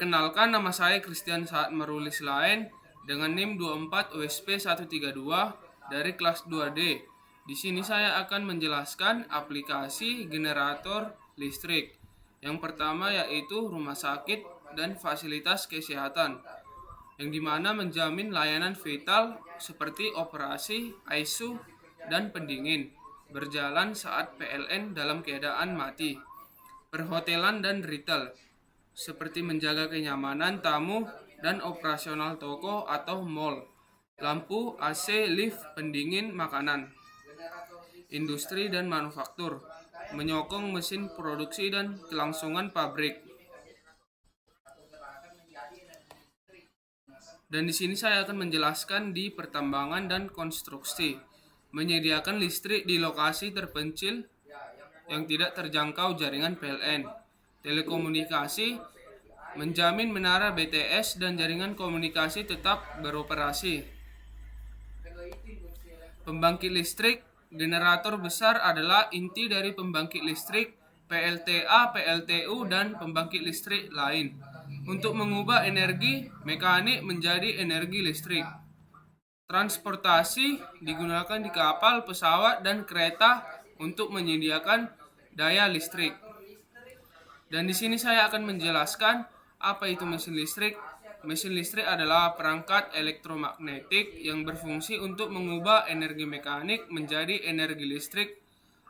Perkenalkan, nama saya Christian Saat Marulis Lain dengan NIM 24 USP 132 dari kelas 2D. Di sini saya akan menjelaskan aplikasi generator listrik. Yang pertama yaitu rumah sakit dan fasilitas kesehatan, yang dimana menjamin layanan vital seperti operasi, ICU, dan pendingin berjalan saat PLN dalam keadaan mati. Perhotelan dan retail, seperti menjaga kenyamanan tamu dan operasional toko atau mall. Lampu, AC, lift, pendingin makanan. Industri dan manufaktur, menyokong mesin produksi dan kelangsungan pabrik. Dan di sini saya akan menjelaskan di pertambangan dan konstruksi, menyediakan listrik di lokasi terpencil yang tidak terjangkau jaringan PLN. Telekomunikasi, menjamin menara BTS dan jaringan komunikasi tetap beroperasi. Pembangkit listrik, generator besar adalah inti dari pembangkit listrik, PLTA, PLTU, dan pembangkit listrik lain, untuk mengubah energi mekanik menjadi energi listrik. Transportasi digunakan di kapal, pesawat, dan kereta untuk menyediakan daya listrik. Dan di sini saya akan menjelaskan apa itu mesin listrik. Mesin listrik adalah perangkat elektromagnetik yang berfungsi untuk mengubah energi mekanik menjadi energi listrik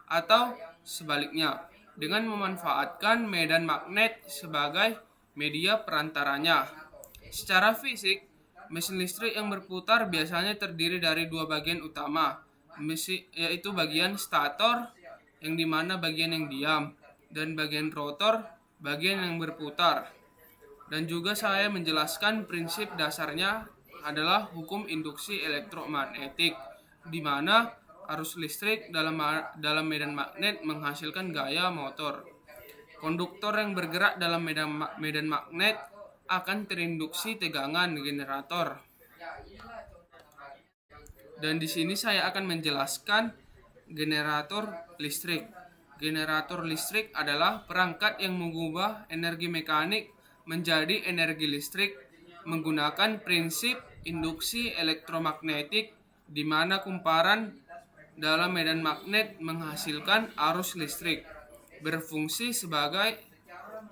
atau sebaliknya, dengan memanfaatkan medan magnet sebagai media perantaranya. Secara fisik, mesin listrik yang berputar biasanya terdiri dari dua bagian utama, yaitu bagian stator yang dimana bagian yang diam, dan bagian rotor, bagian yang berputar. Dan juga saya menjelaskan prinsip dasarnya adalah hukum induksi elektromagnetik, di mana arus listrik dalam medan magnet menghasilkan gaya motor. Konduktor yang bergerak dalam medan magnet akan terinduksi tegangan generator. Dan di sini saya akan menjelaskan generator listrik. Generator listrik adalah perangkat yang mengubah energi mekanik menjadi energi listrik menggunakan prinsip induksi elektromagnetik, di mana kumparan dalam medan magnet menghasilkan arus listrik, berfungsi sebagai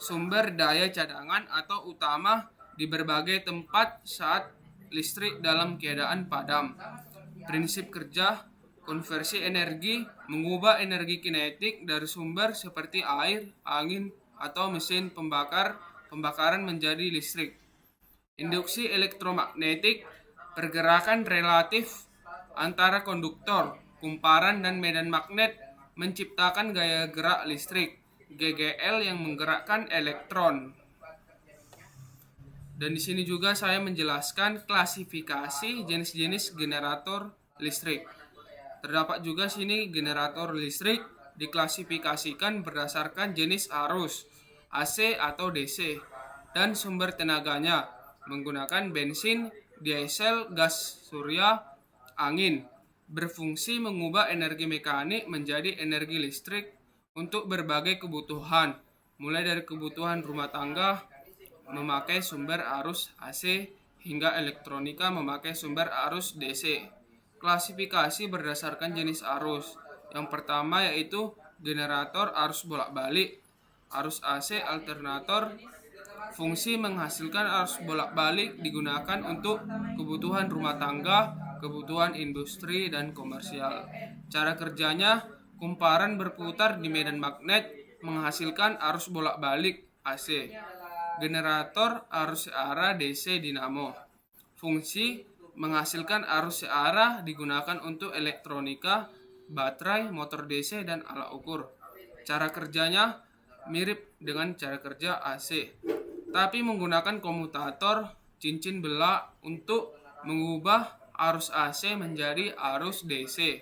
sumber daya cadangan atau utama di berbagai tempat saat listrik dalam keadaan padam. Prinsip kerja konversi energi, mengubah energi kinetik dari sumber seperti air, angin, atau mesin pembakaran menjadi listrik. Induksi elektromagnetik, pergerakan relatif antara konduktor, kumparan, dan medan magnet menciptakan gaya gerak listrik, GGL, yang menggerakkan elektron. Dan di sini juga saya menjelaskan klasifikasi jenis-jenis generator listrik. Terdapat juga sini generator listrik diklasifikasikan berdasarkan jenis arus, AC atau DC, dan sumber tenaganya, menggunakan bensin, diesel, gas surya, angin. Berfungsi mengubah energi mekanik menjadi energi listrik untuk berbagai kebutuhan, mulai dari kebutuhan rumah tangga memakai sumber arus AC hingga elektronika memakai sumber arus DC. Klasifikasi berdasarkan jenis arus. Yang pertama yaitu generator arus bolak-balik, arus AC alternator. Fungsi menghasilkan arus bolak-balik digunakan untuk kebutuhan rumah tangga, kebutuhan industri, dan komersial. Cara kerjanya, kumparan berputar di medan magnet menghasilkan arus bolak-balik AC. Generator arus searah DC dinamo. Fungsi menghasilkan arus searah digunakan untuk elektronika, baterai, motor DC, dan alat ukur. Cara kerjanya mirip dengan cara kerja AC, tapi menggunakan komutator cincin belah untuk mengubah arus AC menjadi arus DC.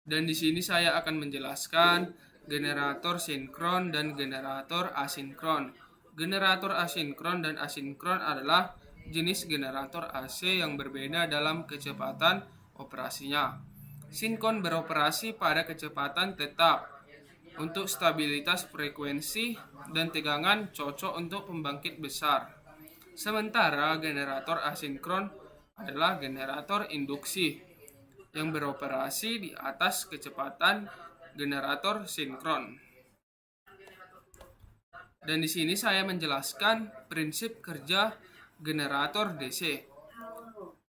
Dan di sini saya akan menjelaskan generator sinkron dan generator asinkron. Generator asinkron dan asinkron adalah jenis generator AC yang berbeda dalam kecepatan operasinya. Sinkron beroperasi pada kecepatan tetap, untuk stabilitas frekuensi dan tegangan cocok untuk pembangkit besar. Sementara generator asinkron adalah generator induksi yang beroperasi di atas kecepatan generator sinkron. Dan di sini saya menjelaskan prinsip kerja generator DC.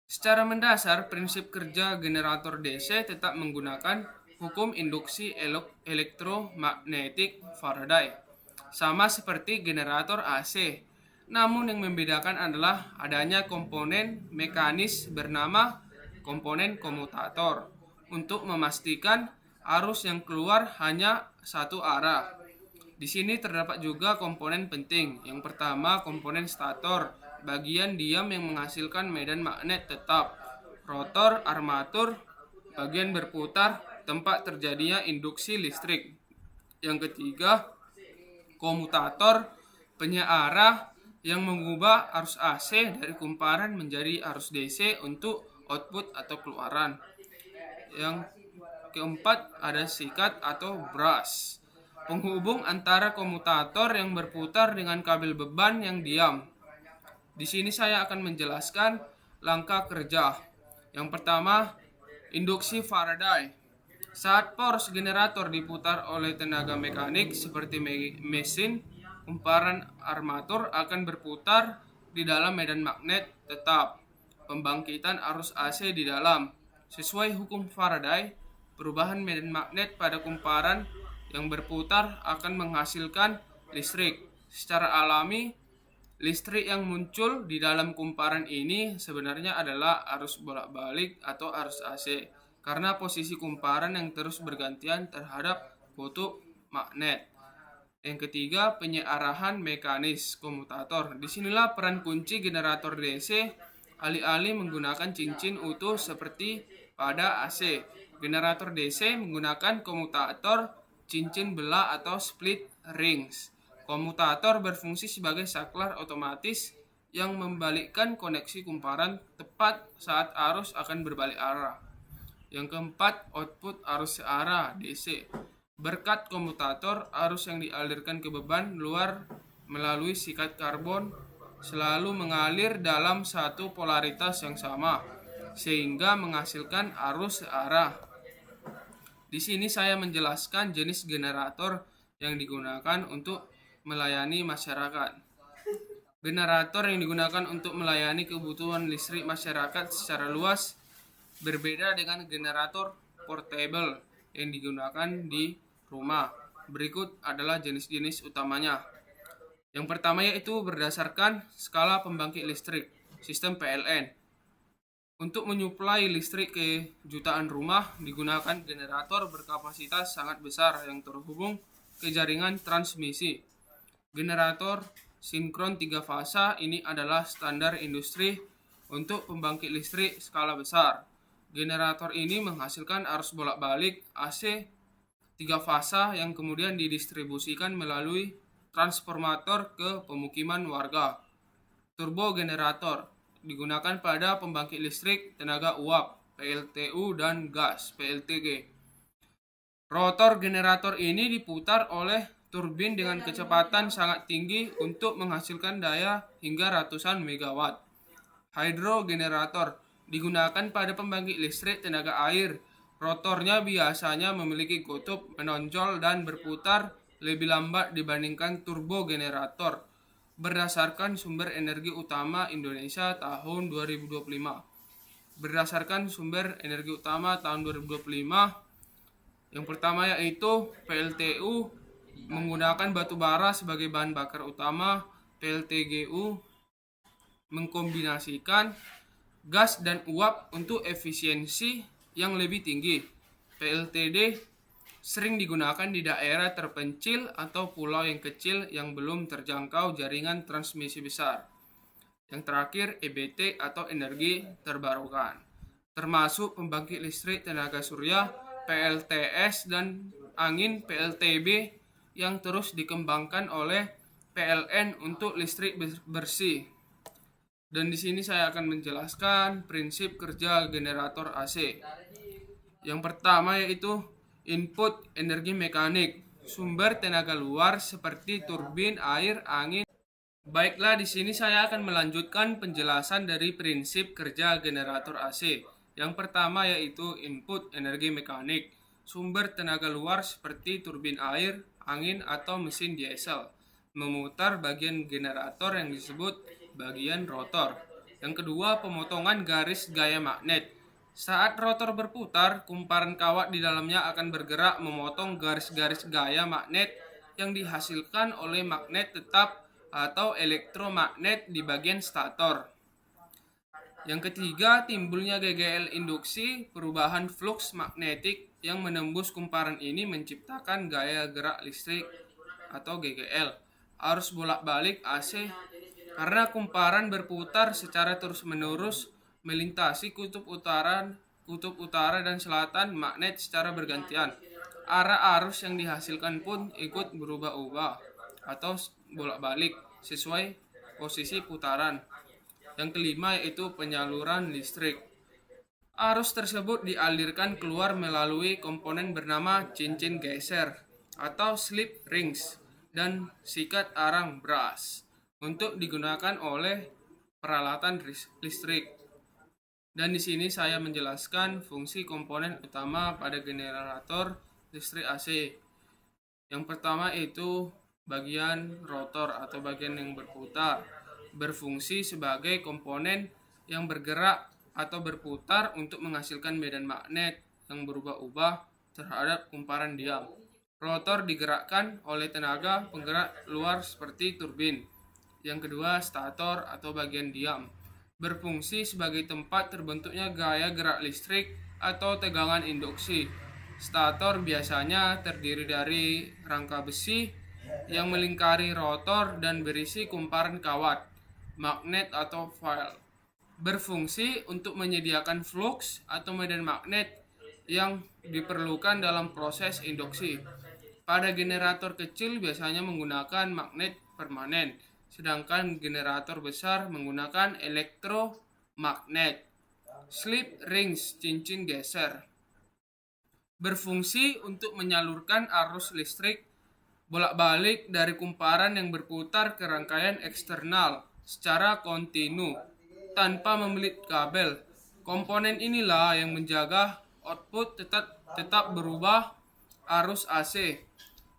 Secara mendasar, prinsip kerja generator DC tetap menggunakan hukum induksi elektromagnetik Faraday, sama seperti generator AC. Namun yang membedakan adalah adanya komponen mekanis bernama komponen komutator untuk memastikan arus yang keluar hanya satu arah. Di sini terdapat juga komponen penting. Yang pertama, komponen stator, bagian diam yang menghasilkan medan magnet tetap. Rotor, armatur, bagian berputar, tempat terjadinya induksi listrik. Yang ketiga, komutator, penyearah yang mengubah arus AC dari kumparan menjadi arus DC untuk output atau keluaran. Yang keempat, ada sikat atau brush, penghubung antara komutator yang berputar dengan kabel beban yang diam. Di sini saya akan menjelaskan langkah kerja. Yang pertama, induksi Faraday. Saat poros generator diputar oleh tenaga mekanik seperti mesin, kumparan armatur akan berputar di dalam medan magnet tetap. Pembangkitan arus AC di dalam. Sesuai hukum Faraday, perubahan medan magnet pada kumparan yang berputar akan menghasilkan listrik. Secara alami, listrik yang muncul di dalam kumparan ini sebenarnya adalah arus bolak-balik atau arus AC, karena posisi kumparan yang terus bergantian terhadap kutub magnet. Yang ketiga, penyearahan mekanis komutator. Disinilah peran kunci generator DC, alih-alih menggunakan cincin utuh seperti pada AC. Generator DC menggunakan komutator cincin belah atau split rings. Komutator berfungsi sebagai saklar otomatis yang membalikkan koneksi kumparan tepat saat arus akan berbalik arah. Yang keempat, output arus searah DC. Berkat komutator, arus yang dialirkan ke beban luar melalui sikat karbon selalu mengalir dalam satu polaritas yang sama, sehingga menghasilkan arus searah. Di sini saya menjelaskan jenis generator yang digunakan untuk melayani masyarakat. Generator yang digunakan untuk melayani kebutuhan listrik masyarakat secara luas berbeda dengan generator portable yang digunakan di rumah. Berikut adalah jenis-jenis utamanya. Yang pertama yaitu berdasarkan skala pembangkit listrik, sistem PLN. Untuk menyuplai listrik ke jutaan rumah digunakan generator berkapasitas sangat besar yang terhubung ke jaringan transmisi. Generator sinkron 3 fasa ini adalah standar industri untuk pembangkit listrik skala besar. Generator ini menghasilkan arus bolak-balik AC 3 fasa yang kemudian didistribusikan melalui transformator ke pemukiman warga. Turbo generator digunakan pada pembangkit listrik tenaga uap PLTU dan gas PLTG. Rotor generator ini diputar oleh turbin dengan kecepatan sangat tinggi untuk menghasilkan daya hingga ratusan megawatt. Hidrogenerator digunakan pada pembangkit listrik tenaga air. Rotornya biasanya memiliki kutub menonjol dan berputar lebih lambat dibandingkan turbogenerator. Berdasarkan sumber energi utama Indonesia tahun 2025. Berdasarkan sumber energi utama tahun 2025, yang pertama yaitu PLTU menggunakan batu bara sebagai bahan bakar utama. PLTGU mengkombinasikan gas dan uap untuk efisiensi yang lebih tinggi. PLTD sering digunakan di daerah terpencil atau pulau yang kecil yang belum terjangkau jaringan transmisi besar. Yang terakhir, EBT atau energi terbarukan, termasuk pembangkit listrik tenaga surya, PLTS, dan angin PLTB yang terus dikembangkan oleh PLN untuk listrik bersih. Dan di sini saya akan menjelaskan prinsip kerja generator AC. Yang pertama yaitu input energi mekanik, sumber tenaga luar seperti turbin, air, angin. Baiklah, di sini saya akan melanjutkan penjelasan dari prinsip kerja generator AC. Yang pertama yaitu input energi mekanik, sumber tenaga luar seperti turbin air, angin, atau mesin diesel, memutar bagian generator yang disebut bagian rotor. Yang kedua, pemotongan garis gaya magnet. Saat rotor berputar, kumparan kawat di dalamnya akan bergerak memotong garis-garis gaya magnet yang dihasilkan oleh magnet tetap atau elektromagnet di bagian stator. Yang ketiga, timbulnya GGL induksi, perubahan flux magnetik yang menembus kumparan ini menciptakan gaya gerak listrik atau GGL. Arus bolak-balik AC karena kumparan berputar secara terus-menerus melintasi kutub utara dan selatan magnet secara bergantian. Arah arus yang dihasilkan pun ikut berubah-ubah atau bolak-balik sesuai posisi putaran. Yang kelima yaitu penyaluran listrik. Arus tersebut dialirkan keluar melalui komponen bernama cincin geser atau slip rings dan sikat arang brass untuk digunakan oleh peralatan listrik. Dan di sini saya menjelaskan fungsi komponen utama pada generator listrik AC. Yang pertama itu bagian rotor atau bagian yang berputar, berfungsi sebagai komponen yang bergerak atau berputar untuk menghasilkan medan magnet yang berubah-ubah terhadap kumparan diam. Rotor digerakkan oleh tenaga penggerak luar seperti turbin. Yang kedua, stator atau bagian diam, berfungsi sebagai tempat terbentuknya gaya gerak listrik atau tegangan induksi. Stator biasanya terdiri dari rangka besi yang melingkari rotor dan berisi kumparan kawat, magnet atau file. Berfungsi untuk menyediakan flux atau medan magnet yang diperlukan dalam proses induksi. Pada generator kecil biasanya menggunakan magnet permanen, sedangkan generator besar menggunakan elektromagnet. Slip rings, cincin geser, berfungsi untuk menyalurkan arus listrik bolak-balik dari kumparan yang berputar ke rangkaian eksternal secara kontinu tanpa membelit kabel. Komponen inilah yang menjaga output tetap berubah arus AC.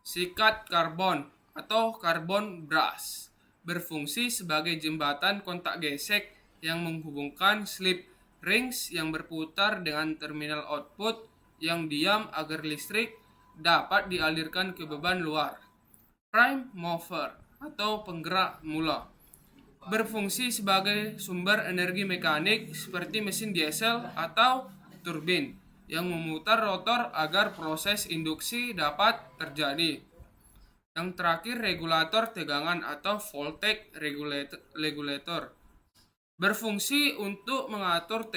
Sikat karbon atau karbon brass berfungsi sebagai jembatan kontak gesek yang menghubungkan slip rings yang berputar dengan terminal output yang diam agar listrik dapat dialirkan ke beban luar. Prime mover atau penggerak mula berfungsi sebagai sumber energi mekanik seperti mesin diesel atau turbin yang memutar rotor agar proses induksi dapat terjadi. Yang terakhir, regulator tegangan atau voltage regulator berfungsi untuk mengatur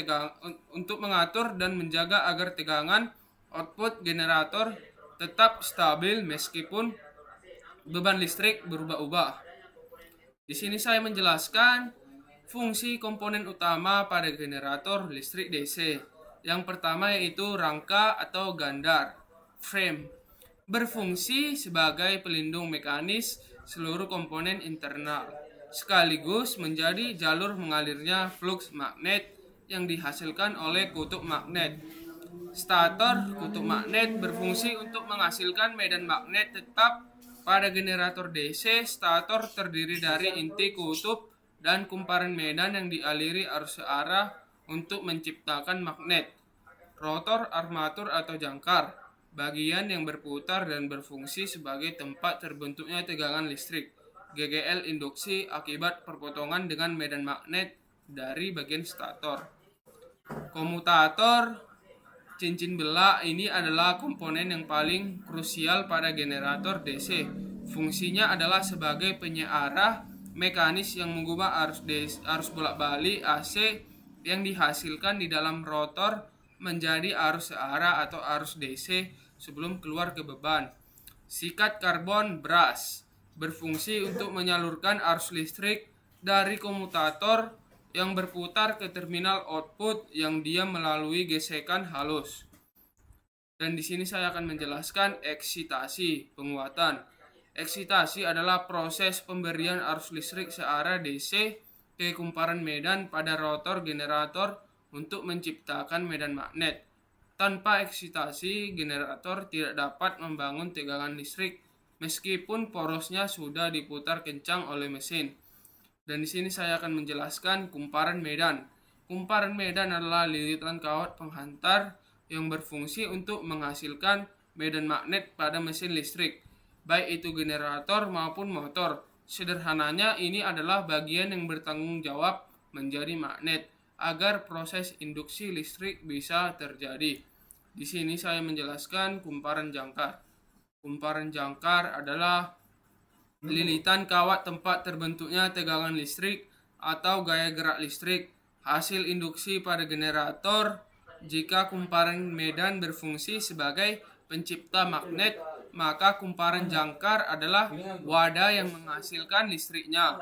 dan menjaga agar tegangan output generator tetap stabil meskipun beban listrik berubah-ubah. Di sini saya menjelaskan fungsi komponen utama pada generator listrik DC. Yang pertama yaitu rangka atau gandar, frame, berfungsi sebagai pelindung mekanis seluruh komponen internal, sekaligus menjadi jalur mengalirnya flux magnet yang dihasilkan oleh kutub magnet. Stator kutub magnet berfungsi untuk menghasilkan medan magnet tetap. Pada generator DC, stator terdiri dari inti kutub dan kumparan medan yang dialiri arus searah untuk menciptakan magnet. Rotor, armatur atau jangkar, bagian yang berputar dan berfungsi sebagai tempat terbentuknya tegangan listrik. GGL induksi akibat perpotongan dengan medan magnet dari bagian stator. Komutator cincin belak ini adalah komponen yang paling krusial pada generator DC. Fungsinya adalah sebagai penyearah mekanis yang mengubah arus bolak-balik AC yang dihasilkan di dalam rotor menjadi arus searah atau arus DC sebelum keluar ke beban. Sikat karbon brass berfungsi untuk menyalurkan arus listrik dari komutator yang berputar ke terminal output yang diam melalui gesekan halus. Dan di sini saya akan menjelaskan eksitasi penguatan. Eksitasi adalah proses pemberian arus listrik searah DC ke kumparan medan pada rotor generator untuk menciptakan medan magnet. Tanpa eksitasi, generator tidak dapat membangun tegangan listrik meskipun porosnya sudah diputar kencang oleh mesin. Dan di sini saya akan menjelaskan kumparan medan. Kumparan medan adalah lilitan kawat penghantar yang berfungsi untuk menghasilkan medan magnet pada mesin listrik, baik itu generator maupun motor. Sederhananya, ini adalah bagian yang bertanggung jawab menjadi magnet agar proses induksi listrik bisa terjadi. Di sini saya menjelaskan kumparan jangkar. Kumparan jangkar adalah lilitan kawat tempat terbentuknya tegangan listrik atau gaya gerak listrik hasil induksi pada generator. Jika kumparan medan berfungsi sebagai pencipta magnet, maka kumparan jangkar adalah wadah yang menghasilkan listriknya.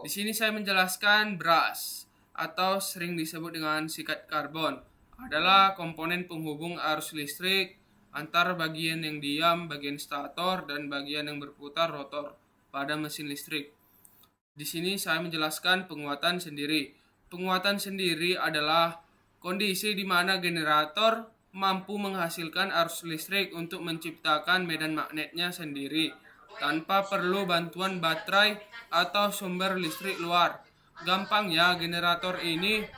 Di sini saya menjelaskan brush atau sering disebut dengan sikat karbon adalah komponen penghubung arus listrik antara bagian yang diam, bagian stator, dan bagian yang berputar rotor pada mesin listrik. Di sini saya menjelaskan penguatan sendiri. Penguatan sendiri adalah kondisi di mana generator mampu menghasilkan arus listrik untuk menciptakan medan magnetnya sendiri tanpa perlu bantuan baterai atau sumber listrik luar. Gampangnya, generator ini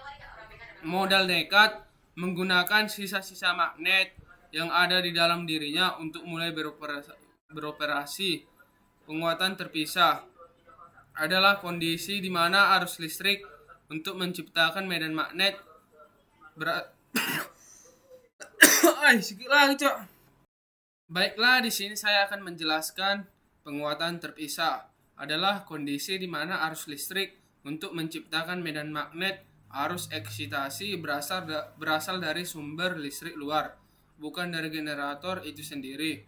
modal nekat menggunakan sisa-sisa magnet yang ada di dalam dirinya untuk mulai beroperasi. Penguatan terpisah adalah kondisi di mana arus listrik untuk menciptakan medan magnet Baiklah, di sini saya akan menjelaskan penguatan terpisah adalah kondisi di mana arus listrik untuk menciptakan medan magnet arus eksitasi berasal dari sumber listrik luar, bukan dari generator itu sendiri.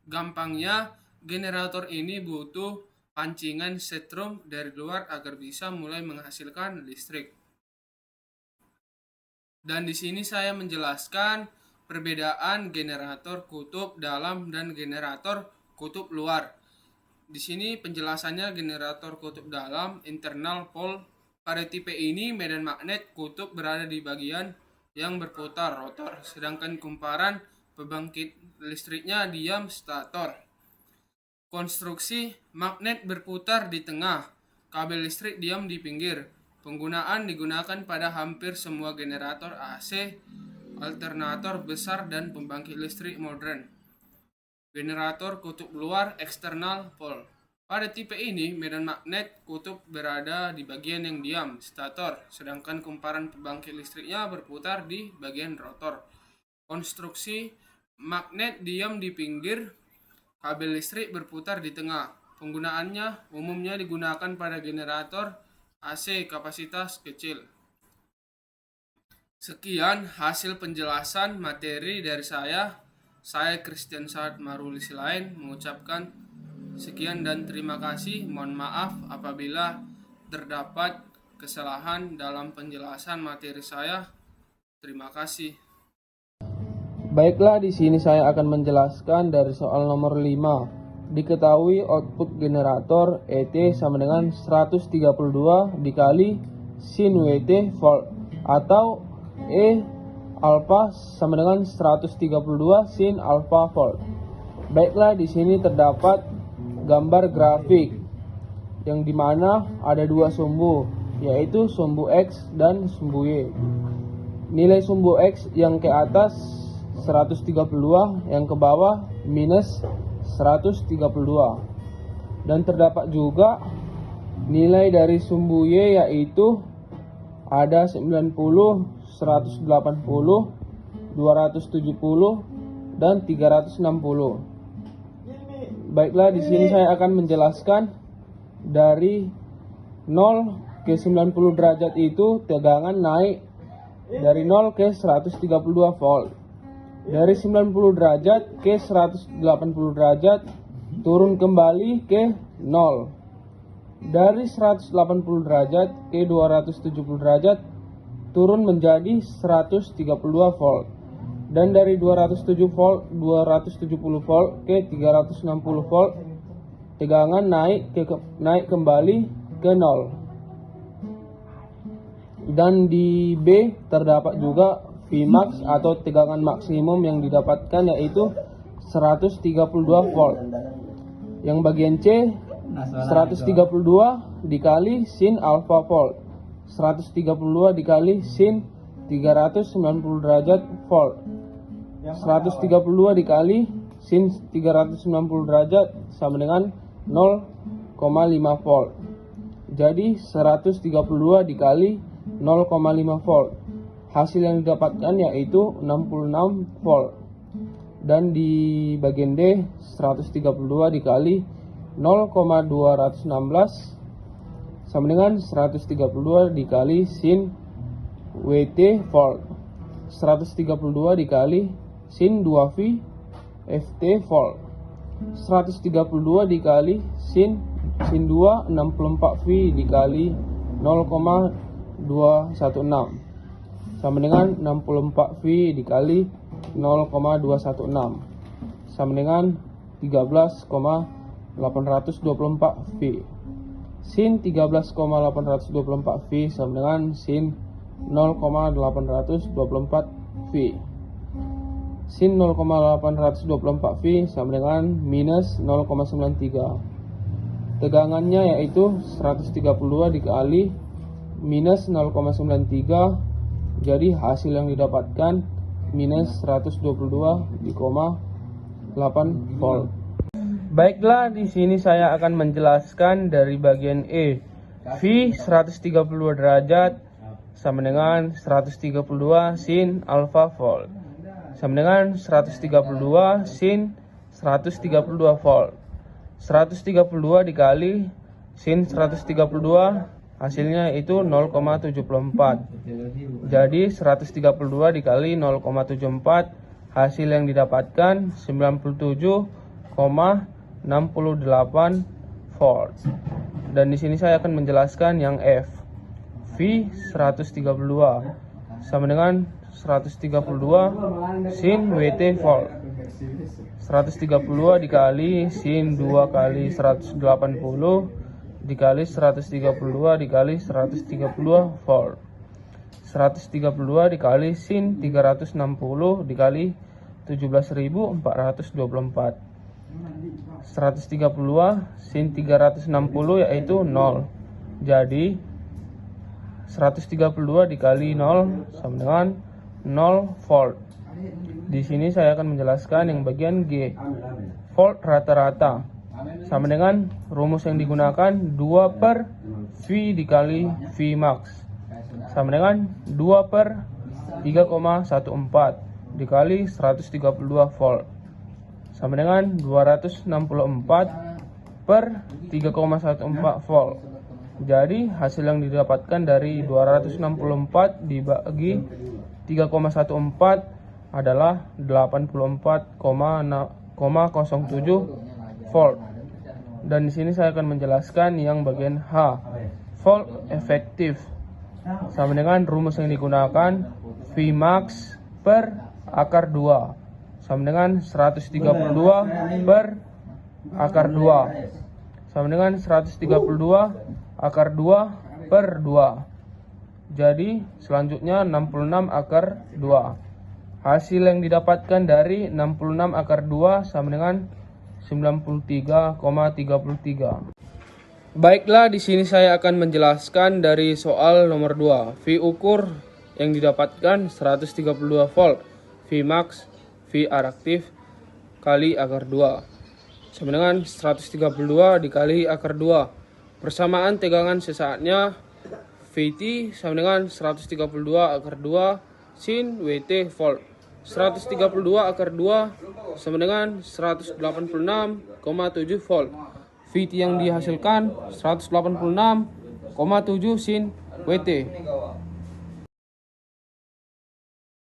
Gampangnya, generator ini butuh pancingan setrum dari luar agar bisa mulai menghasilkan listrik. Dan di sini saya menjelaskan perbedaan generator kutub dalam dan generator kutub luar. Di sini penjelasannya generator kutub dalam internal pole. Pada tipe ini medan magnet kutub berada di bagian yang berputar rotor, sedangkan kumparan pembangkit listriknya diam stator. Konstruksi magnet berputar di tengah, kabel listrik diam di pinggir. Penggunaan digunakan pada hampir semua generator AC, alternator besar, dan pembangkit listrik modern. Generator kutub luar external pole. Pada tipe ini, medan magnet kutub berada di bagian yang diam, stator, sedangkan kumparan pembangkit listriknya berputar di bagian rotor. Konstruksi magnet diam di pinggir, kabel listrik berputar di tengah. Penggunaannya umumnya digunakan pada generator AC kapasitas kecil. Sekian hasil penjelasan materi dari saya. Saya Christian Saad Maruli Silain mengucapkan sekian dan terima kasih. Mohon maaf apabila terdapat kesalahan dalam penjelasan materi saya. Terima kasih. Baiklah, di sini saya akan menjelaskan dari soal nomor 5. Diketahui output generator ET sama dengan 132 dikali sin WT volt atau E alpha sama dengan 132 sin alpha volt. Baiklah, di sini terdapat gambar grafik yang dimana ada dua sumbu, yaitu sumbu X dan sumbu Y. Nilai sumbu X yang ke atas 132, yang ke bawah minus 132. Dan terdapat juga nilai dari sumbu Y, yaitu ada 90, 180, 270, dan 360. Baiklah, di sini saya akan menjelaskan dari 0 ke 90 derajat itu tegangan naik dari 0 ke 132 volt. Dari 90 derajat ke 180 derajat turun kembali ke 0. Dari 180 derajat ke 270 derajat turun menjadi 132 volt. Dan dari 270 volt ke 360 volt, tegangan naik kembali ke 0. Dan di B terdapat juga Vmax atau tegangan maksimum yang didapatkan, yaitu 132 volt. Yang bagian C 132 dikali sin alpha volt, 132 dikali sin 390 derajat volt, 132 dikali sin 390 derajat sama dengan 0,5 volt. Jadi 132 dikali 0,5 volt. Hasil yang didapatkan yaitu 66 volt. Dan di bagian D 132 dikali 0,216 sama dengan 132 dikali sin WT volt, 132 dikali sin 2V FT volt, 132 dikali sin 2 64V dikali 0,216 sama dengan 64V dikali 0,216 sama dengan 13,824V. Sin 13,824V sama dengan sin 0,824V. Sin 0,824V sama dengan minus 0,93. Tegangannya yaitu 132 dikali minus 0,93. Jadi hasil yang didapatkan minus 122,8 volt. Baiklah, di sini saya akan menjelaskan dari bagian E. V 132 derajat sama dengan 132 sin alpha volt sama dengan 132 sin 132 volt. 132 dikali sin 132 hasilnya itu 0,74. Jadi 132 dikali 0,74 hasil yang didapatkan 97,68 volt. Dan di sini saya akan menjelaskan yang F. V 132 sama dengan 132 sin WT volt. 132 dikali sin 2 kali 180 dikali 132 dikali 132 volt. 132 dikali sin 360 dikali 17.424. 132 sin 360 yaitu 0. Jadi 132 dikali 0 sama dengan 0 volt. Di sini saya akan menjelaskan yang bagian G. Volt rata-rata sama dengan rumus yang digunakan 2 per V dikali Vmax sama dengan 2 per 3,14 dikali 132 volt sama dengan 264 per 3,14 volt. Jadi hasil yang didapatkan dari 264 dibagi 3,14 adalah 84,07 volt. Dan di sini saya akan menjelaskan yang bagian H. Volt efektif sama dengan rumus yang digunakan Vmax per akar 2 sama dengan 132 per akar 2 sama dengan 132 akar 2 per 2. Jadi selanjutnya 66 akar 2. Hasil yang didapatkan dari 66 akar 2 sama dengan 93,33. Baiklah, di sini saya akan menjelaskan dari soal nomor 2. V ukur yang didapatkan 132 volt, Vmax, V araktif kali akar 2 sama dengan 132 dikali akar 2. Persamaan tegangan sesaatnya Vt sama dengan 132 akar 2 sin Wt volt. 132 akar 2 sama dengan 186,7 volt. Vt yang dihasilkan 186,7 sin Wt.